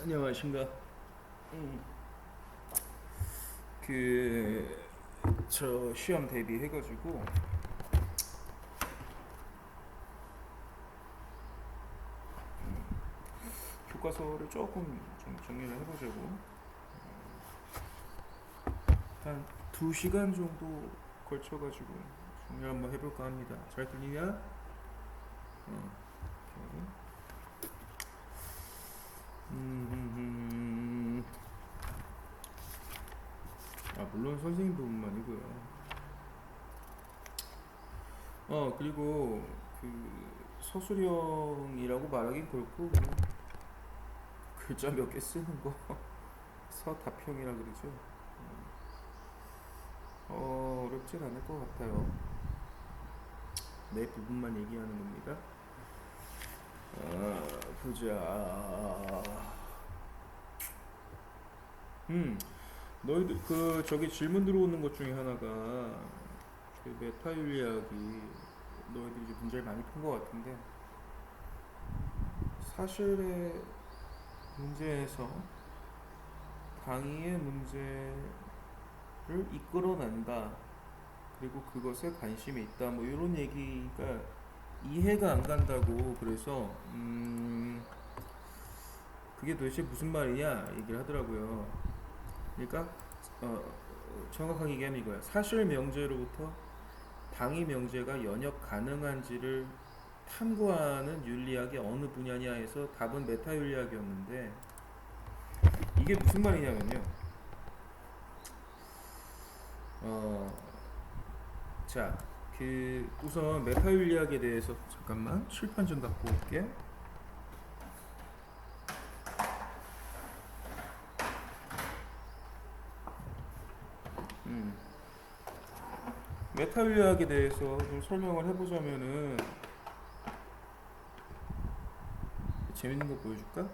안녕하신가? 음, 저 시험 대비해가지고 교과서를 조금 좀 정리를 해보자고. 한 2시간 정도 걸쳐가지고 정리 한번 해볼까 합니다. 잘 들리냐? 오케이. 음, 음, 음. 물론 선생님 부분만이고요. 그리고 그 서술형이라고 말하긴 그렇고 그냥 글자 몇 개 쓰는 거 서답형이라 그러죠. 어렵진 않을 것 같아요. 내 부분만 얘기하는 겁니다. 보자. 음, 너희들 그 저기 질문 들어오는 것 중에 하나가 그 메타윤리학이 너희들이 이제 문제를 많이 푼 것 같은데 사실의 문제에서 당위의 문제를 이끌어낸다. 그리고 그것에 관심이 있다. 뭐 이런 얘기가 이해가 안 간다고 그래서 그게 도대체 무슨 말이냐 얘기를 하더라고요. 그러니까 어, 정확하게 얘기하면 이거야. 사실 명제로부터 당위 명제가 연역 가능한지를 탐구하는 윤리학이 어느 분야냐 해서 답은 메타윤리학이었는데 이게 무슨 말이냐면요. 어, 자, 우선 메타윤리학에 대해서 잠깐만 칠판 좀 갖고 올게. 음, 메타윤리학에 대해서 좀 설명을 해보자면은 재밌는 거 보여줄까?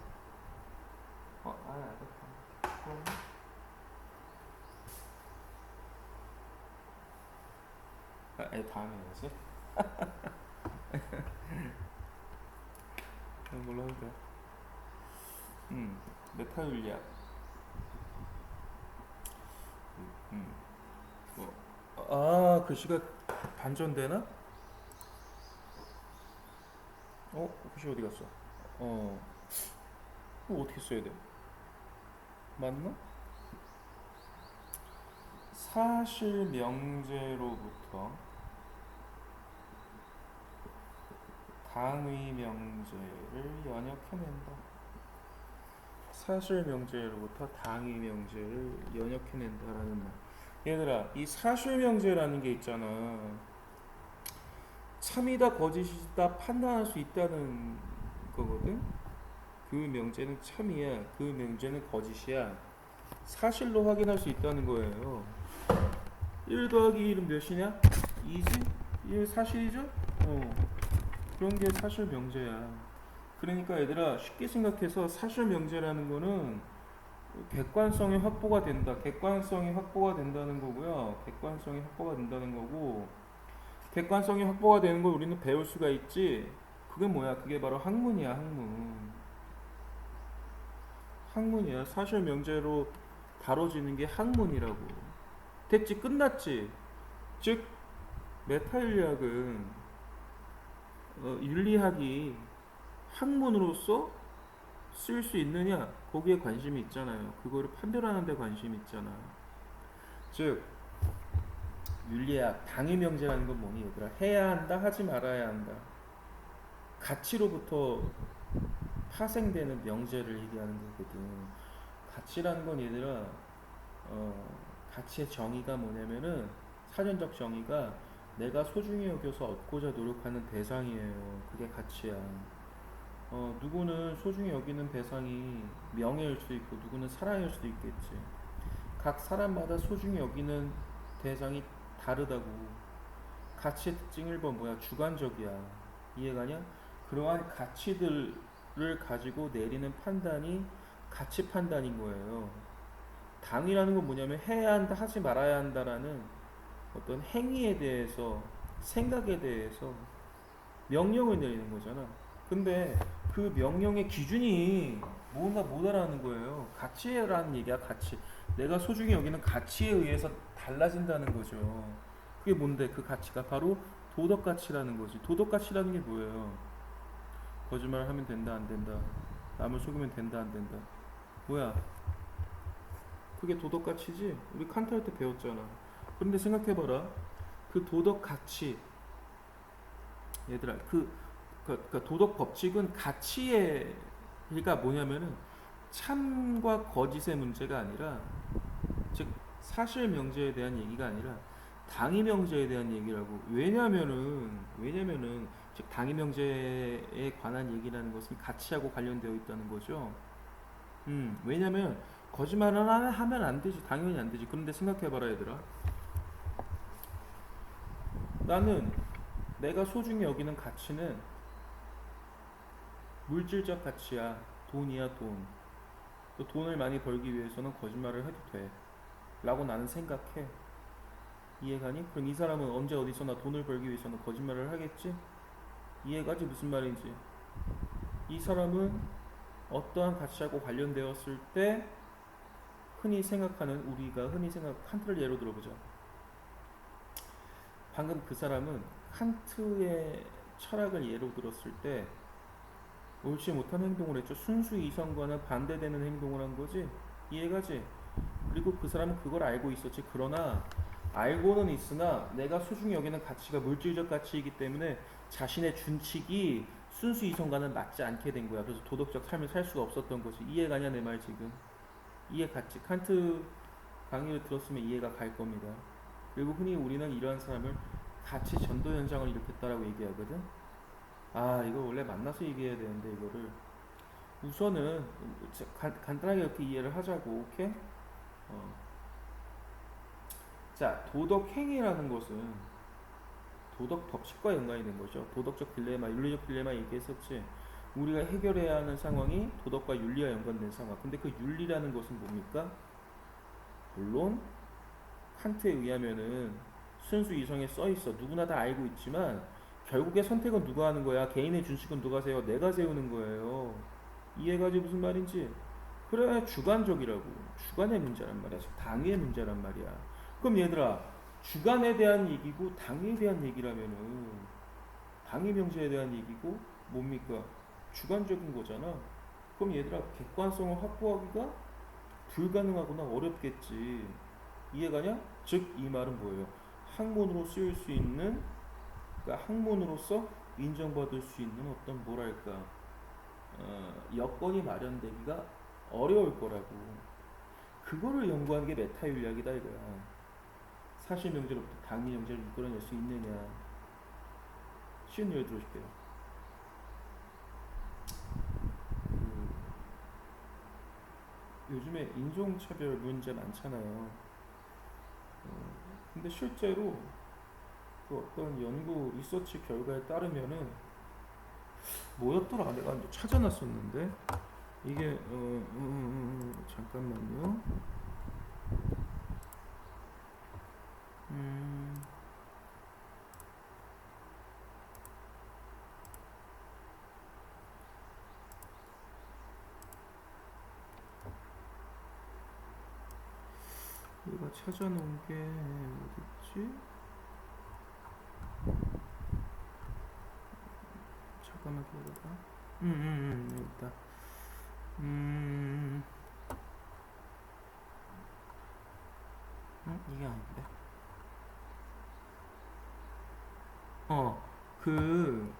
아니 다음에 해야지. 뭘로 해도 돼. 메타윤리학. 음, 글씨가 반전되나? 글씨 어디 갔어? 어, 이거 어떻게 써야 돼? 맞나? 사실 명제로부터 당의 명제를 연역해낸다. 사실 명제로부터 당의 명제를 연역해낸다라는 말. 얘들아, 이 사실 명제라는 게 있잖아. 참이다 거짓이다 판단할 수 있다는 거거든. 그 명제는 참이야. 그 명제는 거짓이야. 사실로 확인할 수 있다는 거예요. 1 더하기 1은 몇이냐? 2지? 1 사실이죠? 그런 게 사실 명제야. 그러니까 얘들아 쉽게 생각해서 사실 명제라는 거는 객관성이 확보가 된다. 객관성이 확보가 된다는 거고요. 객관성이 확보가 된다는 거고 객관성이 확보가 되는 걸 우리는 배울 수가 있지. 그게 뭐야? 그게 바로 학문이야, 학문. 학문이야. 사실 명제로 다뤄지는 게 학문이라고. 됐지? 끝났지? 즉 메타윤리학은 윤리학이 학문으로서 쓸 수 있느냐 거기에 관심이 있잖아요. 그거를 판별하는 데 관심이 있잖아. 즉 윤리학 당위 명제라는 건 뭐니 얘들아? 해야 한다 하지 말아야 한다. 가치로부터 파생되는 명제를 얘기하는 거거든. 가치라는 건 얘들아 가치의 정의가 뭐냐면은 사전적 정의가 내가 소중히 여겨서 얻고자 노력하는 대상이에요. 그게 가치야. 누구는 소중히 여기는 대상이 명예일 수도 있고 누구는 사랑일 수도 있겠지. 각 사람마다 소중히 여기는 대상이 다르다고. 가치의 특징 1번 뭐야? 주관적이야. 이해가냐? 그러한 가치들을 가지고 내리는 판단이 가치 판단인 거예요. 당이라는 건 뭐냐면 해야 한다 하지 말아야 한다라는 어떤 행위에 대해서 생각에 대해서 명령을 내리는 거잖아. 근데 그 명령의 기준이 뭔가 못 알아는 거예요. 가치라는 얘기야, 가치. 내가 소중히 여기는 가치에 의해서 달라진다는 거죠. 그게 뭔데? 그 가치가 바로 도덕 가치라는 거지. 도덕 가치라는 게 뭐예요? 거짓말을 하면 된다, 안 된다. 남을 속이면 된다, 안 된다. 뭐야? 그게 도덕 가치지? 우리 칸트 할 때 배웠잖아. 그런데 생각해봐라. 그 도덕 가치, 얘들아, 그 도덕 법칙은 가치의 그러니까 뭐냐면은 참과 거짓의 문제가 아니라 즉 사실 명제에 대한 얘기가 아니라 당위 명제에 대한 얘기라고. 왜냐면은 즉 당위 명제에 관한 얘기라는 것은 가치하고 관련되어 있다는 거죠. 왜냐면 거짓말을 하면 안 되지. 당연히 안 되지. 그런데 생각해봐라 얘들아. 나는 내가 소중히 여기는 가치는 물질적 가치야. 돈이야, 돈. 또 돈을 많이 벌기 위해서는 거짓말을 해도 돼. 라고 나는 생각해. 이해가니? 그럼 이 사람은 언제 어디서나 돈을 벌기 위해서는 거짓말을 하겠지? 이해가지? 무슨 말인지. 이 사람은 어떠한 가치하고 관련되었을 때 우리가 흔히 생각 칸트를 예로 들어보자. 방금 그 사람은 칸트의 철학을 예로 들었을 때 옳지 못한 행동을 했죠. 순수 이성과는 반대되는 행동을 한 거지. 이해가지? 그리고 그 사람은 그걸 알고 있었지. 그러나 알고는 있으나 내가 소중히 여기는 가치가 물질적 가치이기 때문에 자신의 준칙이 순수 이성과는 맞지 않게 된 거야. 그래서 도덕적 삶을 살 수가 없었던 거지. 이해가냐 내 말 지금? 이해갔지? 칸트 강의를 들었으면 이해가 갈 겁니다. 그리고 흔히 우리는 이러한 사람을 가치 전도 현상을 일으켰다라고 얘기하거든. 아, 이거 원래 만나서 얘기해야 되는데 이거를 우선은 간단하게 이렇게 이해를 하자고. 오케이? 어. 자, 도덕 행위라는 것은 도덕 법칙과 연관이 된 거죠. 도덕적 딜레마, 윤리적 딜레마 얘기했었지. 우리가 해결해야 하는 상황이 도덕과 윤리와 연관된 상황. 근데 그 윤리라는 것은 뭡니까? 물론 칸트에 의하면은 순수 이성에 써 있어. 누구나 다 알고 있지만 결국에 선택은 누가 하는 거야? 개인의 준칙은 누가 세워? 내가 세우는 거예요. 이해가지 무슨 말인지? 그래, 주관적이라고. 주관의 문제란 말이야. 당위의 문제란 말이야. 그럼 얘들아, 주관에 대한 얘기고 당위에 대한 얘기라면은 당위 명제에 대한 얘기고 뭡니까? 주관적인 거잖아. 그럼 얘들아, 객관성을 확보하기가 불가능하거나 어렵겠지. 이해가냐? 즉 이 말은 뭐예요? 학문으로 쓰일 수 있는, 그러니까 학문으로서 인정받을 수 있는 어떤 뭐랄까 여건이 마련되기가 어려울 거라고. 그거를 연구하는 게 메타윤리학이다 이거야. 사실 명제로부터 당위 명제를 이끌어낼 수 있느냐. 쉬운 예를 들어줄게요. 요즘에 인종차별 문제 많잖아요. 근데 실제로 그 어떤 연구 리서치 결과에 따르면은 뭐였더라? 내가 찾아놨었는데 이게 잠깐만요. 음, 내가 찾아놓은 게 어딨지? 잠깐만 기다려봐. 여기 있다. 음, 이게 아닌데. 어, 그,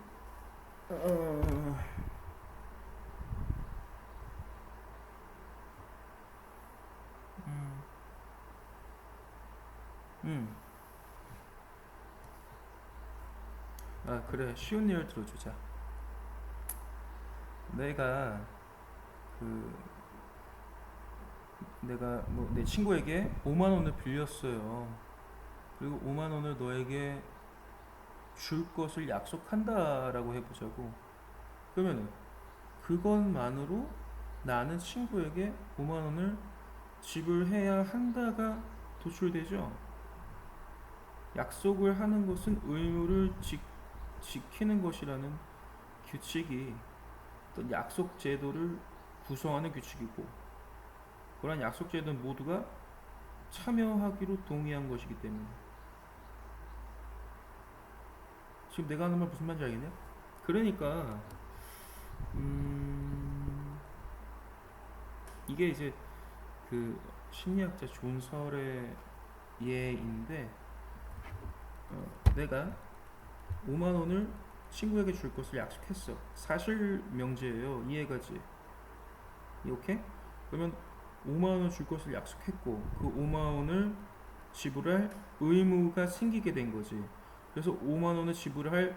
어, 음, 음. 아, 그래. 쉬운 예를 들어주자. 내가 그 내가 뭐 내 친구에게 5만 원을 빌렸어요. 그리고 5만 원을 너에게 줄 것을 약속한다라고 해보자고. 그러면은 그것만으로 나는 친구에게 5만 원을 지불해야 한다가 도출되죠. 약속을 하는 것은 의무를 지키는 것이라는 규칙이 어떤 약속 제도를 구성하는 규칙이고, 그러한 약속 제도는 모두가 참여하기로 동의한 것이기 때문에. 지금 내가 하는 말 무슨 말인지 알겠냐? 그러니까 이게 이제 그 심리학자 존 설의 예인데, 내가 5만 원을 친구에게 줄 것을 약속했어. 사실 명제예요. 이해가지? 오케이? 그러면 5만 원을 줄 것을 약속했고, 그 5만 원을 지불할 의무가 생기게 된 거지. 그래서 5만 원을 지불할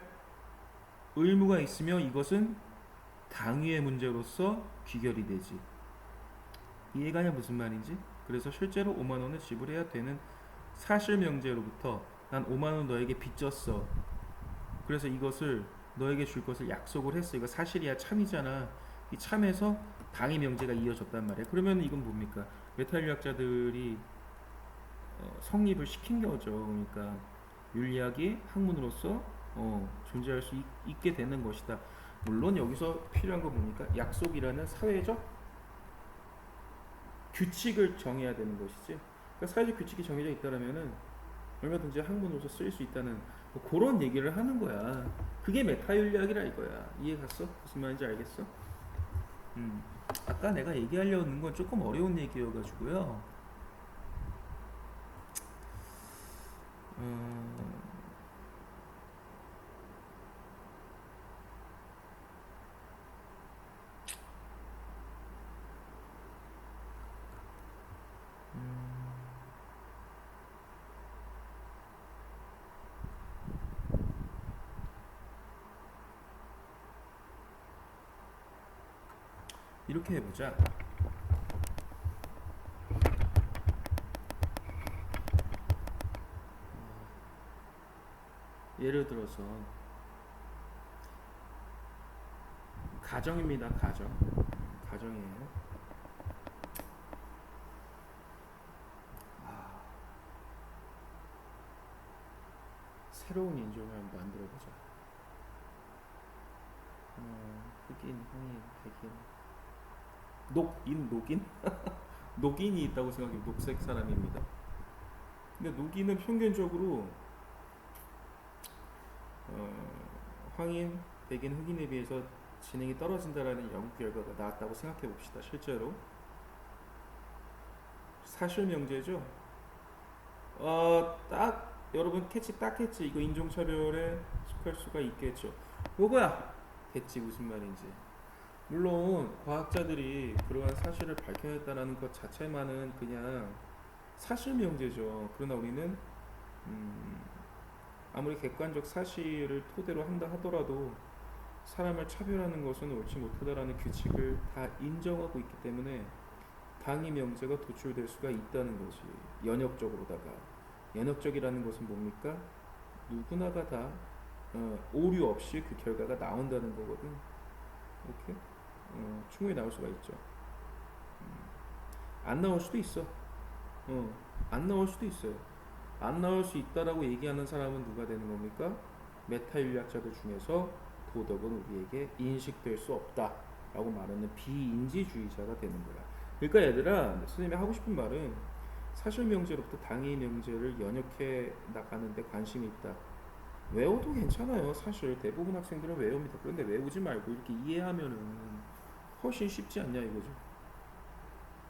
의무가 있으며 이것은 당위의 문제로서 귀결이 되지. 이해가냐 무슨 말인지? 그래서 실제로 5만 원을 지불해야 되는 사실 명제로부터 난 5만 원 너에게 빚졌어. 그래서 이것을 너에게 줄 것을 약속을 했어. 이거 사실이야, 참이잖아. 이 참에서 당위 명제가 이어졌단 말이야. 그러면 이건 뭡니까? 메타인류학자들이 성립을 시킨 거죠. 그러니까 윤리학이 학문으로서 존재할 수 있게 되는 것이다. 물론 여기서 필요한 거 뭡니까? 약속이라는 사회적 규칙을 정해야 되는 것이지. 그러니까 사회적 규칙이 정해져 있다면은 얼마든지 학문으로서 쓰일 수 있다는 뭐 그런 얘기를 하는 거야. 그게 메타윤리학이라 이거야. 이해 갔어? 무슨 말인지 알겠어? 아까 내가 얘기하려는 건 조금 어려운 얘기여가지고요. 이렇게 해보자. 예를 들어서 가정입니다. 가정이에요. 새로운 인종을 한번 만들어보자. 흑인, 홍인, 백인, 녹인? 녹인이 있다고 생각해요. 녹색 사람입니다. 근데 녹인은 평균적으로 황인, 백인, 흑인에 비해서 지능이 떨어진다라는 연구 결과가 나왔다고 생각해 봅시다. 실제로 사실 명제죠. 딱 여러분 캐치 딱 했지. 이거 인종차별에 속할 수가 있겠죠. 요거야 됐지 무슨 말인지. 물론 과학자들이 그러한 사실을 밝혀냈다는 것 자체만은 그냥 사실 명제죠. 그러나 우리는 아무리 객관적 사실을 토대로 한다 하더라도 사람을 차별하는 것은 옳지 못하다라는 규칙을 다 인정하고 있기 때문에 당위 명제가 도출될 수가 있다는 거지. 연역적으로다가. 연역적이라는 것은 뭡니까? 누구나가 다 오류 없이 그 결과가 나온다는 거거든. 오케이? 충분히 나올 수가 있죠. 안 나올 수도 있어. 안 나올 수도 있어요. 안 나올 수 있다라고 얘기하는 사람은 누가 되는 겁니까? 메타윤리학자들 중에서 도덕은 우리에게 인식될 수 없다라고 말하는 비인지주의자가 되는 거야. 그러니까 얘들아, 선생님이 하고 싶은 말은 사실 명제로부터 당위 명제를 연역해 나가는데 관심이 있다. 외워도 괜찮아요. 사실 대부분 학생들은 외웁니다. 그런데 외우지 말고 이렇게 이해하면은 훨씬 쉽지 않냐 이거죠.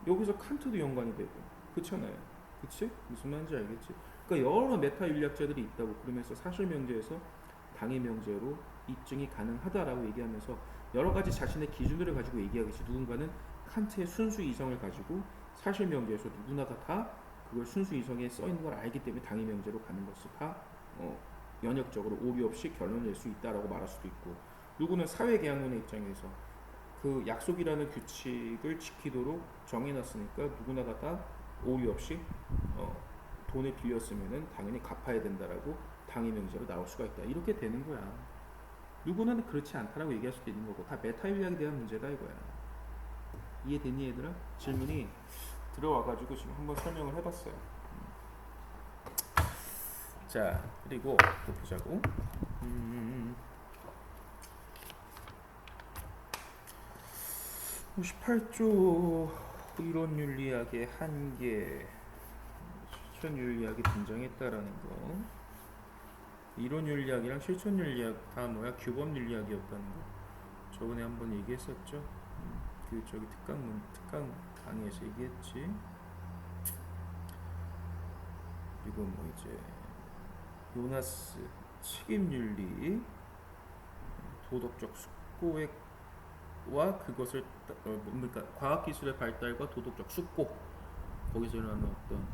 여기서 칸트도 연관이 되고, 그렇잖아요. 그치? 무슨 말인지 알겠지? 그러니까 여러 메타 윤리학자들이 있다고. 그러면서 사실 명제에서 당위 명제로 입증이 가능하다라고 얘기하면서 여러 가지 자신의 기준들을 가지고 얘기하겠지. 누군가는 칸트의 순수 이성을 가지고 사실 명제에서 누구나가 다 그걸 순수 이성에 써 있는 걸 알기 때문에 당위 명제로 가는 것이 다 연역적으로 오류 없이 결론을 낼 수 있다라고 말할 수도 있고, 누구는 사회계약론의 입장에서 그 약속이라는 규칙을 지키도록 정해놨으니까 누구나가 다 오류 없이 돈을 빌렸으면은 당연히 갚아야 된다라고 당위 명제로 나올 수가 있다. 이렇게 되는 거야. 누구는 그렇지 않다라고 얘기할 수도 있는 거고, 다 메타윤리학에 대한 문제다 이거야. 이해됐니 얘들아? 질문이 들어와가지고 지금 한번 설명을 해봤어요. 자, 그리고 또 보자고. 18조 이론 윤리학의 한계, 실천 윤리학이 등장했다라는 거. 이론 윤리학이랑 실천 윤리학 다 뭐야? 규범 윤리학이었다는 거. 저번에 한번 얘기했었죠. 그 저기 특강 강의에서 얘기했지. 그리고 뭐 이제 요나스 책임 윤리, 도덕적 숙고와 그것을 그러니까 과학 기술의 발달과 도덕적 숙고, 거기서 일어나는 어떤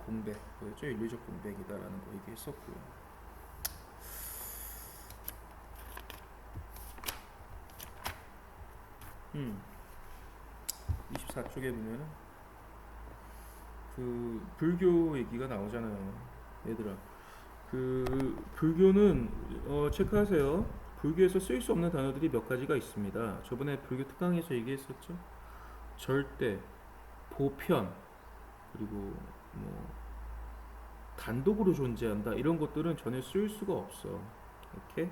공백, 뭐였죠? 윤리적 공백이다라는 거 얘기했었고요. 24쪽에 보면은 그 불교 얘기가 나오잖아요, 얘들아. 그 불교는 체크하세요. 불교에서 쓸 수 없는 단어들이 몇 가지가 있습니다. 저번에 불교 특강에서 얘기했었죠. 절대, 보편, 그리고 뭐 단독으로 존재한다, 이런 것들은 전혀 쓸 수가 없어. 이렇게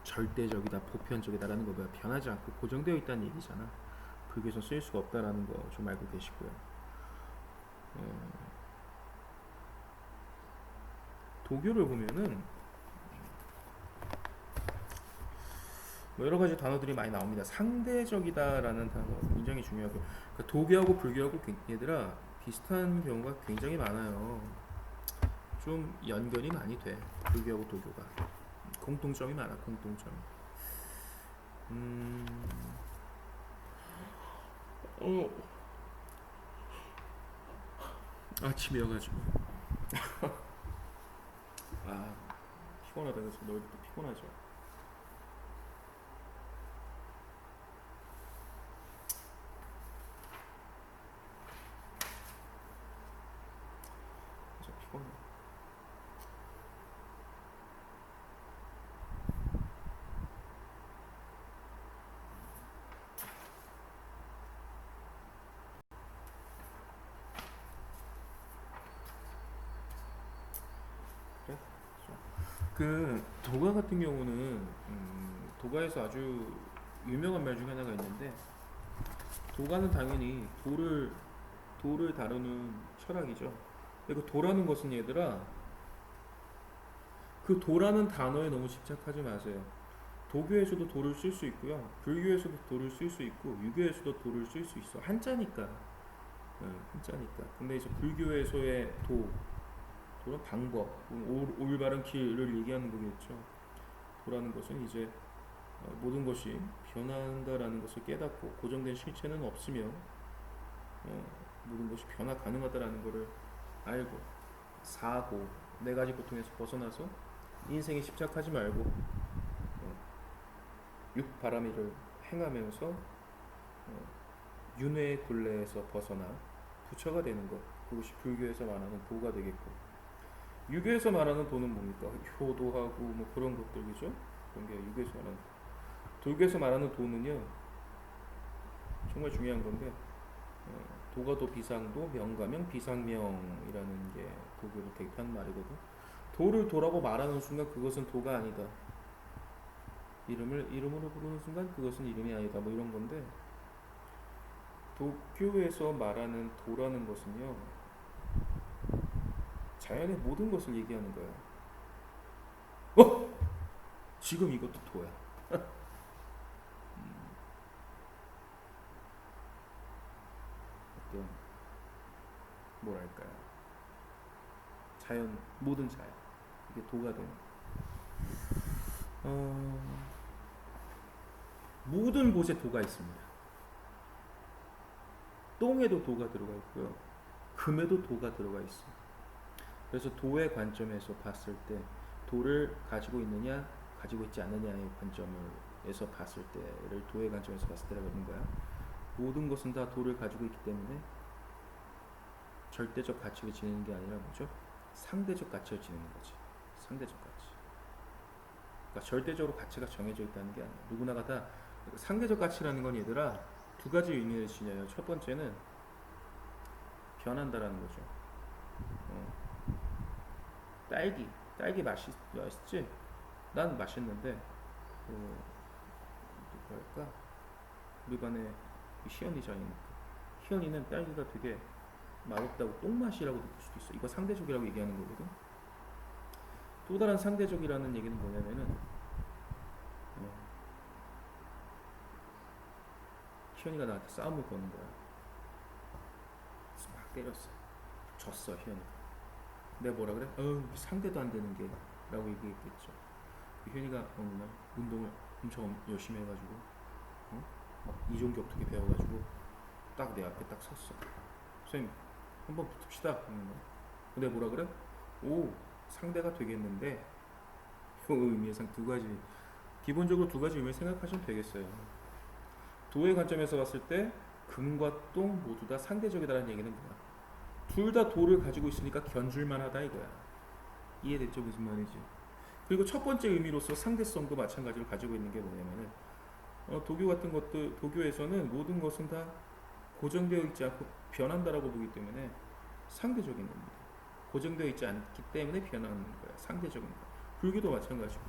절대적이다, 보편적이다라는 거 뭐야? 변하지 않고 고정되어 있다는 얘기잖아. 불교에서 쓸 수가 없다라는 거 좀 알고 계시고요. 도교를 보면은 뭐 여러 가지 단어들이 많이 나옵니다. 상대적이다라는 단어 굉장히 중요하고, 그러니까 도교하고 불교하고 얘들아 비슷한 경우가 굉장히 많아요. 좀 연결이 많이 돼. 불교하고 도교가 공통점이 많아. 공통점. 아침이어가지고 피곤하다. 그래서 너희도 피곤하죠. 진짜 피곤해. 그래? 그 도가 같은 경우는 도가에서 아주 유명한 말 중에 하나가 있는데, 도가는 당연히 돌을 다루는 철학이죠. 그 도라는 것은 얘들아, 그 도라는 단어에 너무 집착하지 마세요. 도교에서도 돌을 쓸 수 있고요, 불교에서도 돌을 쓸 수 있고, 유교에서도 돌을 쓸 수 있어. 한자니까. 한자니까. 근데 이제 불교에서의 도는 방법, 올바른 길을 얘기하는 거겠죠. 도라는 것은 이제 모든 것이 변한다라는 것을 깨닫고, 고정된 실체는 없으며 모든 것이 변화 가능하다라는 것을 알고, 사고, 네 가지 고통에서 벗어나서 인생에 집착하지 말고 육바라밀을 행하면서 윤회의 굴레에서 벗어나 부처가 되는 것, 그것이 불교에서 말하는 도가 되겠고, 유교에서 말하는 도는 뭡니까? 효도하고 뭐 그런 것들이죠. 그런 게 유교에서 말하는. 도교에서 말하는 도는요, 정말 중요한 건데, 도가 도 비상도, 명가명 비상명이라는 게 도교를 대표하는 말이거든. 도를 도라고 말하는 순간 그것은 도가 아니다. 이름으로 부르는 순간 그것은 이름이 아니다. 뭐 이런 건데, 도교에서 말하는 도라는 것은요, 자연의 모든 것을 얘기하는 거야. 지금 이것도 도야. 어떤 뭐랄까요? 자연, 모든 자연, 이게 도가 되는. 모든 곳에 도가 있습니다. 똥에도 도가 들어가 있고요, 금에도 도가 들어가 있어. 그래서 도의 관점에서 봤을 때, 도를 가지고 있느냐 가지고 있지 않느냐의 관점에서 봤을 때를 도의 관점에서 봤을 때라고 하는 거야. 모든 것은 다 도를 가지고 있기 때문에 절대적 가치를 지니는 게 아니라 뭐죠? 상대적 가치를 지니는 거지. 상대적 가치. 그러니까 절대적으로 가치가 정해져 있다는 게 아니야. 누구나가 다. 상대적 가치라는 건 얘들아 두 가지 의미를 지녀요. 첫 번째는 변한다라는 거죠. 딸기 맛있지? 난 맛있는데 누가 할까? 우리 반에 희연이잖아니까. 희연이는 딸기가 되게 맛없다고 똥맛이라고 느낄 수도 있어. 이거 상대적이라고 얘기하는 거거든. 또 다른 상대적이라는 얘기는 뭐냐면은 희연이가 나한테 싸움을 거는 거야. 그래서 막 때렸어. 졌어 희연이가. 내가 뭐라 그래? 상대도 안 되는 게 라고 얘기했겠죠. 희연이가 어느 날 운동을 엄청 열심히 해가지고 막 이종격 어떻게 배워가지고 딱 내 앞에 딱 섰어. 선생님 한번 붙읍시다. 근데 뭐라 그래? 오, 상대가 되겠는데 이 의미상 두 가지, 기본적으로 두 가지 의미를 생각하시면 되겠어요. 도의 관점에서 봤을 때 금과 똥 모두 다 상대적이다라는 얘기는 뭐야? 둘 다 도를 가지고 있으니까 견줄만 하다 이거야. 이해됐죠? 무슨 말인지. 그리고 첫 번째 의미로서 상대성도 마찬가지로 가지고 있는 게 뭐냐면은 도교 같은 것도, 도교에서는 모든 것은 다 고정되어 있지 않고 변한다라고 보기 때문에 상대적인 겁니다. 고정되어 있지 않기 때문에 변하는 거야. 상대적인 거. 불교도 마찬가지고.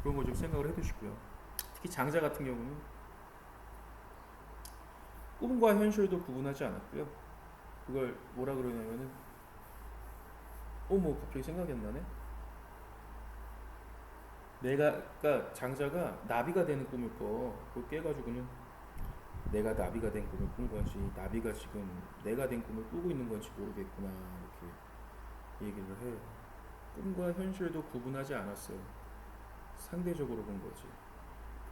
그런 거 좀 생각을 해두시고요. 특히 장자 같은 경우는 꿈과 현실도 구분하지 않았고요. 그걸 뭐라 그러냐면은 갑자기 생각이 안 나네. 그러니까 장자가 나비가 되는 꿈을 꿔. 그걸 깨가지고는 내가 나비가 된 꿈을 꾼 건지, 나비가 지금 내가 된 꿈을 꾸고 있는 건지 모르겠구나 이렇게 얘기를 해. 꿈과 현실도 구분하지 않았어요. 상대적으로 본 거지.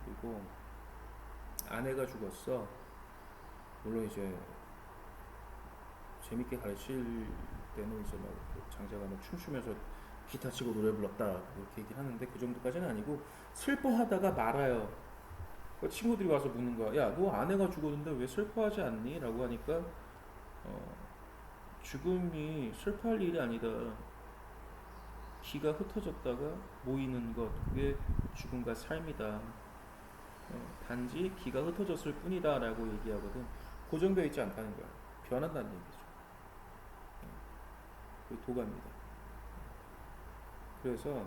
그리고 아내가 죽었어. 물론 이제 재밌게 가르칠 때는 이제 막 장자가 막 춤추면서 기타 치고 노래 불렀다 이렇게 얘기를 하는데 그 정도까지는 아니고 슬퍼하다가 말아요. 그 친구들이 와서 묻는 거야. 야, 너 아내가 죽었는데 왜 슬퍼하지 않니? 라고 하니까 죽음이 슬퍼할 일이 아니다. 기가 흩어졌다가 모이는 것, 그게 죽음과 삶이다. 단지 기가 흩어졌을 뿐이다 라고 얘기하거든. 고정되어 있지 않다는 거야. 변한다는 얘기죠. 그 도가입니다. 그래서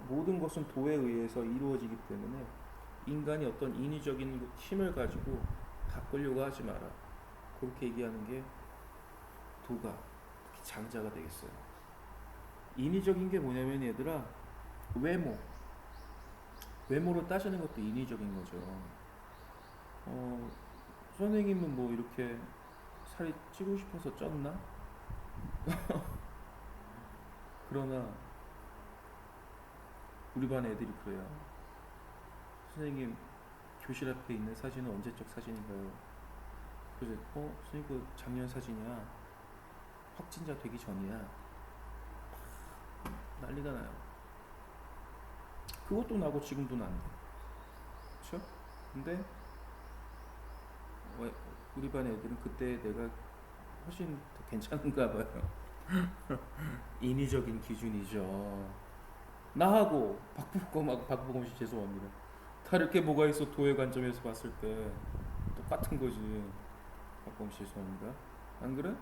모든 것은 도에 의해서 이루어지기 때문에 인간이 어떤 인위적인 힘을 가지고 바꾸려고 하지 마라. 그렇게 얘기하는 게 도가, 특히 장자가 되겠어요. 인위적인 게 뭐냐면 얘들아, 외모로 따지는 것도 인위적인 거죠. 선생님은 뭐 이렇게 살이 찌고 싶어서 쪘나? 그러나 우리 반 애들이 그래요. 선생님 교실 앞에 있는 사진은 언제적 사진인가요? 그래서 선생님 그 작년 사진이야. 확진자 되기 전이야. 난리가 나요. 그것도 나고 지금도 난데. 그쵸? 근데 우리 반 애들은 그때 내가 훨씬 더 괜찮은가 봐요. 인위적인 기준이죠. 나하고 박보검 씨 죄송합니다. 다를 게 뭐가 있어? 도의 관점에서 봤을 때 똑같은 거지. 박보검 씨 죄송합니다. 안 그래?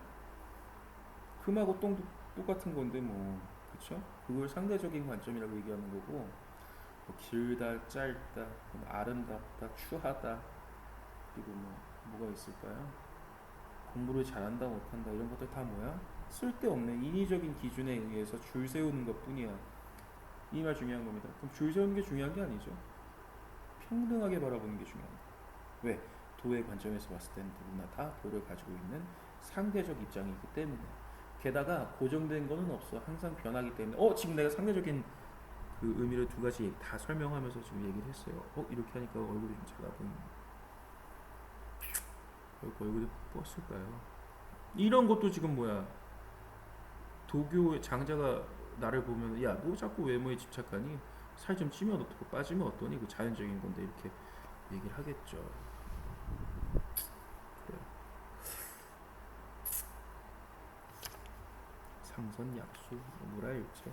금하고 똥도 똑같은 건데 뭐, 그쵸? 그걸 상대적인 관점이라고 얘기하는 거고, 뭐 길다, 짧다, 뭐 아름답다, 추하다, 그리고 뭐가 있을까요? 공부를 잘한다, 못한다 이런 것들 다 뭐야? 쓸데없는 인위적인 기준에 의해서 줄 세우는 것뿐이야. 이 말 중요한 겁니다. 그럼 줄 세우는 게 중요한 게 아니죠. 평등하게 바라보는 게 중요한 거야. 왜? 도의 관점에서 봤을 때는 누구나 다 도를 가지고 있는 상대적 입장이기 때문에. 게다가 고정된 거는 없어. 항상 변하기 때문에. 지금 내가 상대적인 그 의미를 두 가지 다 설명하면서 지금 얘기를 했어요. 이렇게 하니까 얼굴이 좀 작아 보이네. 얼굴이 뻗을까요? 이런 것도 지금 뭐야? 도교의 장자가 나를 보면 야, 너 자꾸 외모에 집착하니? 살 좀 찌면 어떻고 빠지면 어떠니? 그 자연적인 건데 이렇게 얘기를 하겠죠. 그래. 상선약수 뭐랄지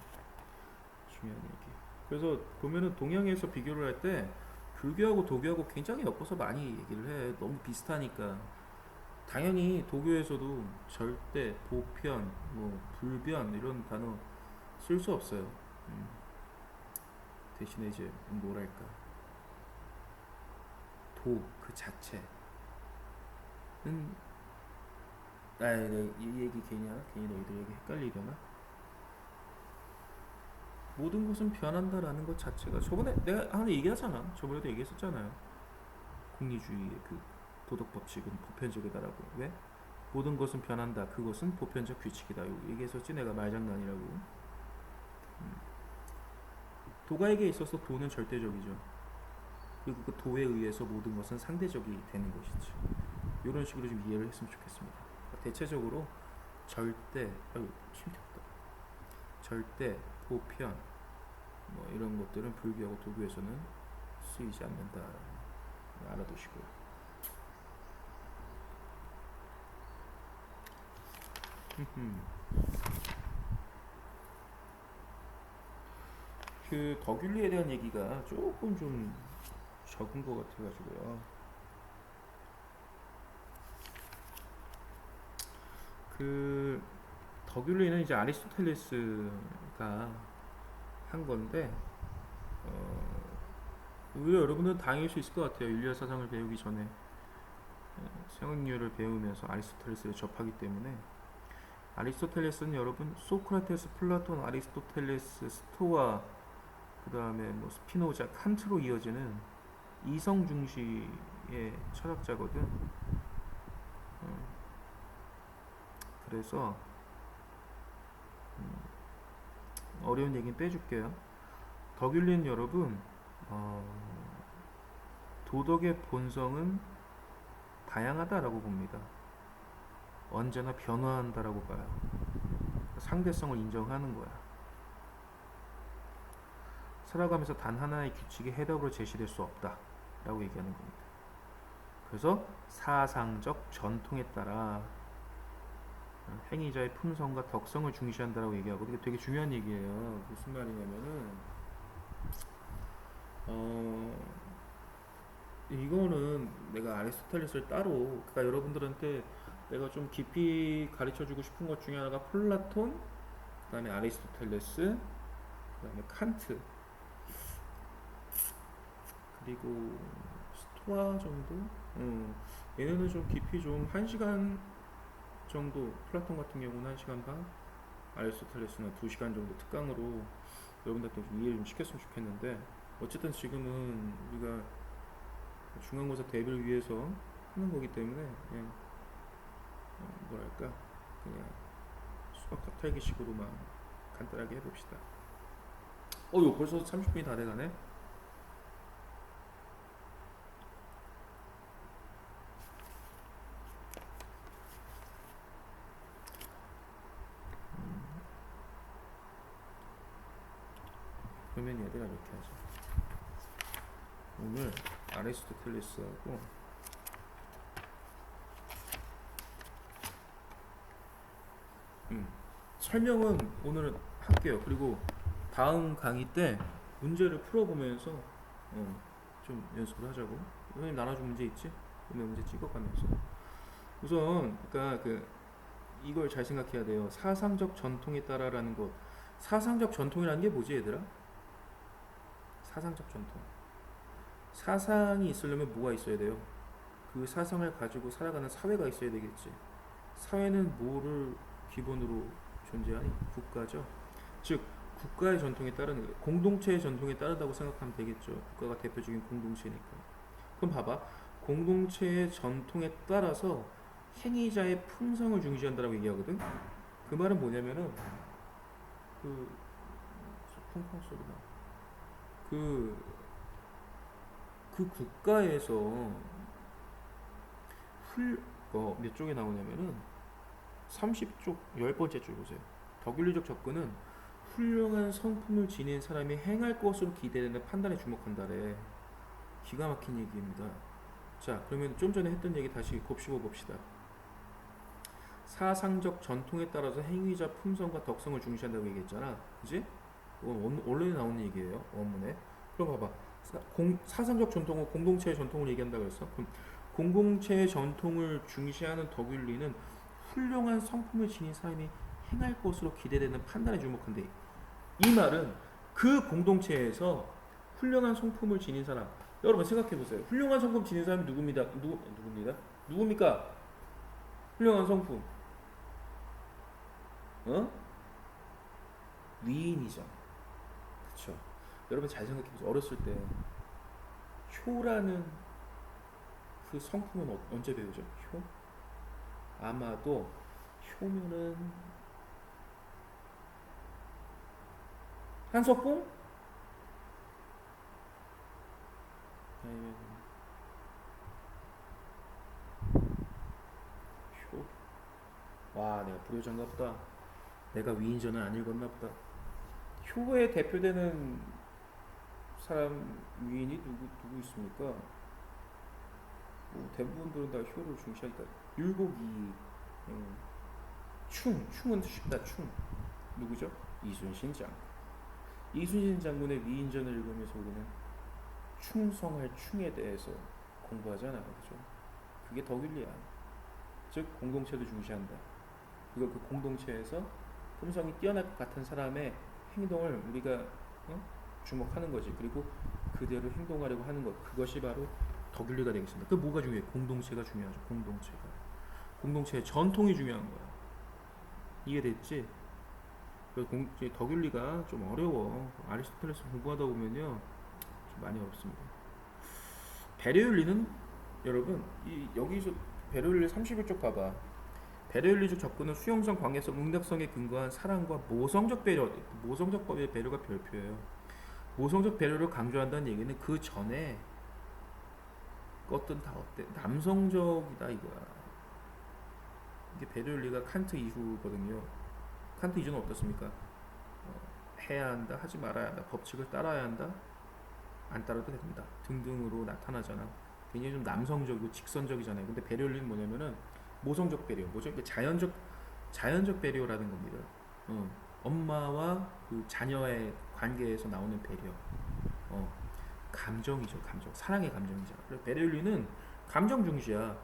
중요한 얘기. 그래서 보면은 동양에서 비교를 할 때 불교하고 도교하고 굉장히 엮어서 많이 얘기를 해. 너무 비슷하니까. 당연히 도교에서도 절대, 보편, 불변 이런 단어 쓸 수 없어요. 대신에 이제 뭐랄까 도 그 자체는 이 얘기 괜히 하나? 괜히 너희들에게 헷갈리려나? 모든 것은 변한다라는 것 자체가 저번에 내가 하나 얘기하잖아. 저번에도 얘기했었잖아요. 공리주의의 그 도덕 법칙은 보편적이다라고. 왜? 모든 것은 변한다. 그것은 보편적 규칙이다. 얘기했었지 내가 말장난이라고. 도가에게 있어서 도는 절대적이죠. 그리고 그 도에 의해서 모든 것은 상대적이 되는 것이지. 이런 식으로 좀 이해를 했으면 좋겠습니다. 대체적으로 절대, 힘겹다. 절대, 보편, 뭐 이런 것들은 불교하고 도교에서는 쓰이지 않는다. 알아두시고요. 그 덕윤리에 대한 얘기가 조금 좀 적은 것 같아가지고요. 그 덕윤리는 이제 아리스토텔레스가 한 건데 오히려 여러분들은 다행일 수 있을 것 같아요. 윤리학 사상을 배우기 전에 생각률을 배우면서 아리스토텔레스를 접하기 때문에. 아리스토텔레스는 여러분 소크라테스, 플라톤, 아리스토텔레스, 스토아, 그 다음에 뭐 스피노자, 칸트로 이어지는 이성 중시의 철학자거든. 그래서 어려운 얘기는 빼줄게요. 덕윤리는 여러분 도덕의 본성은 다양하다라고 봅니다. 언제나 변화한다라고 봐요. 상대성을 인정하는 거야. 살아가면서 단 하나의 규칙이 해답으로 제시될 수 없다라고 얘기하는 겁니다. 그래서 사상적 전통에 따라 행위자의 품성과 덕성을 중시한다라고 얘기하고, 이게 되게 중요한 얘기예요. 무슨 말이냐면은 이거는 내가 아리스토텔레스를 따로, 그러니까 여러분들한테 내가 좀 깊이 가르쳐주고 싶은 것 중에 하나가 플라톤, 그 다음에 아리스토텔레스, 그 다음에 칸트, 그리고 스토아 정도? 얘네는 좀 깊이 좀 1시간 정도, 플라톤 같은 경우는 1시간 반, 아리스토텔레스는 2시간 정도 특강으로 여러분들한테 좀 이해를 좀 시켰으면 좋겠는데, 어쨌든 지금은 우리가 중간고사 대비를 위해서 하는 거기 때문에 그냥 뭐랄까 그냥 수학 탁탈기식으로만 간단하게 해봅시다. 요 벌써 30분이 다 돼가네. 그러면 얘들아 이렇게 하자. 오늘 아리스토텔레스하고 설명은 오늘은 할게요. 그리고 다음 강의 때 문제를 풀어보면서 좀 연습을 하자고. 선생님 나눠준 문제 있지? 오늘 문제 찍어가면서 우선 그러니까 이걸 잘 생각해야 돼요. 사상적 전통에 따라라는 것. 사상적 전통이라는 게 뭐지 얘들아? 사상적 전통. 사상이 있으려면 뭐가 있어야 돼요? 그 사상을 가지고 살아가는 사회가 있어야 되겠지. 사회는 뭐를 기본으로 존재하니? 국가죠. 즉 국가의 전통에 따르는 거예요. 공동체의 전통에 따르다고 생각하면 되겠죠. 국가가 대표적인 공동체니까. 그럼 봐봐. 공동체의 전통에 따라서 행위자의 품성을 중시한다라고 얘기하거든. 그 말은 뭐냐면은 쿵쿵 소리가 그 국가에서 몇 쪽에 나오냐면은 30쪽 10번째 줄 보세요. 덕윤리적 접근은 훌륭한 성품을 지닌 사람이 행할 것으로 기대되는 판단에 주목한다래. 기가 막힌 얘기입니다. 자, 그러면 좀 전에 했던 얘기 다시 곱씹어 봅시다. 사상적 전통에 따라서 행위자 품성과 덕성을 중시한다고 얘기했잖아. 그지? 이건 원론에 나오는 얘기예요. 원문에. 그럼 봐봐. 사상적 전통은 공동체의 전통을 얘기한다고 했어. 그럼 공동체의 전통을 중시하는 덕윤리는 훌륭한 성품을 지닌 사람이 행할 것으로 기대되는 판단에 주목한대. 이 말은 그 공동체에서 훌륭한 성품을 지닌 사람. 여러분 생각해 보세요. 훌륭한 성품 지닌 사람이 누굽니다? 누굽니까? 훌륭한 성품. 어? 위인이죠. 그렇죠. 여러분 잘 생각해 보세요. 어렸을 때 효라는 그 성품은 언제 배우죠? 효? 아마도 효면은 한석봉? 아니면 효? 와, 내가 불효자인가 보다. 내가 위인전을 안 읽었나 보다. 효에 대표되는 사람 위인이 누구 있습니까? 뭐 대부분들은 다 효를 중시하니까 율곡이 충은 쉽다. 충 누구죠? 이순신 장군. 이순신 장군의 위인전을 읽으면서 우리는 충성할 충에 대해서 공부하잖아요, 그죠? 그게 덕윤리야. 즉 공동체도 중시한다. 그걸 그 공동체에서 품성이 뛰어날 것 같은 사람의 행동을 우리가 주목하는 거지. 그리고 그대로 행동하려고 하는 것. 그것이 바로 덕윤리가 되겠습니다. 그 뭐가 중요해? 공동체가 중요하죠. 공동체의 전통이 중요한 거야. 이해됐지? 덕윤리가 좀 어려워. 아리스토텔레스 공부하다 보면요 좀 많이 어렵습니다. 배려윤리는 여러분 여기서 배려윤리 31쪽 봐봐. 배려윤리적 접근은 수용성, 관계성, 응답성에 근거한 사랑과 모성적 모성적 배려가 별표예요. 모성적 배려를 강조한다는 얘기는 그 전에 것들은 다 어때? 남성적이다 이거야. 이게 배려윤리가 칸트 이후거든요. 칸트 이전은 어떻습니까? 해야 한다, 하지 말아야 한다, 법칙을 따라야 한다, 안 따라도 됩니다 등등으로 나타나잖아. 굉장히 좀 남성적이고 직선적이잖아요. 근데 배려윤리는 뭐냐면은 모성적 배려, 뭐죠? 자연적 배려라는 겁니다. 엄마와 그 자녀의 관계에서 나오는 배려. 감정이죠, 감정. 사랑의 감정이잖아. 그래서 배려윤리는 감정 중시야.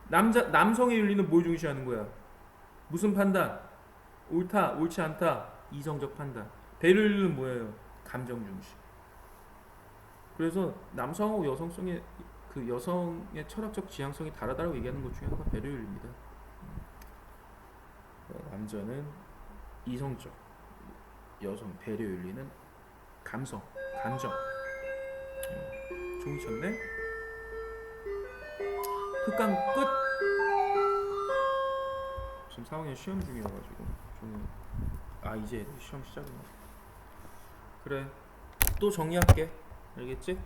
남성의 윤리는 뭘 중시하는 거야? 무슨 판단? 옳다, 옳지 않다, 이성적 판단. 배려윤리는 뭐예요? 감정 중시. 그래서 남성하고 여성성의 그 여성의 철학적 지향성이 다르다고 얘기하는 것 중에 하나가 배려윤리입니다. 남자는 이성적, 여성 배려윤리는 감정. 종이 쳤네. 흑강 끝. 지금 4학년 시험 중이어가지고 좀 이제 시험 시작이네. 그래 또 정리할게. 알겠지?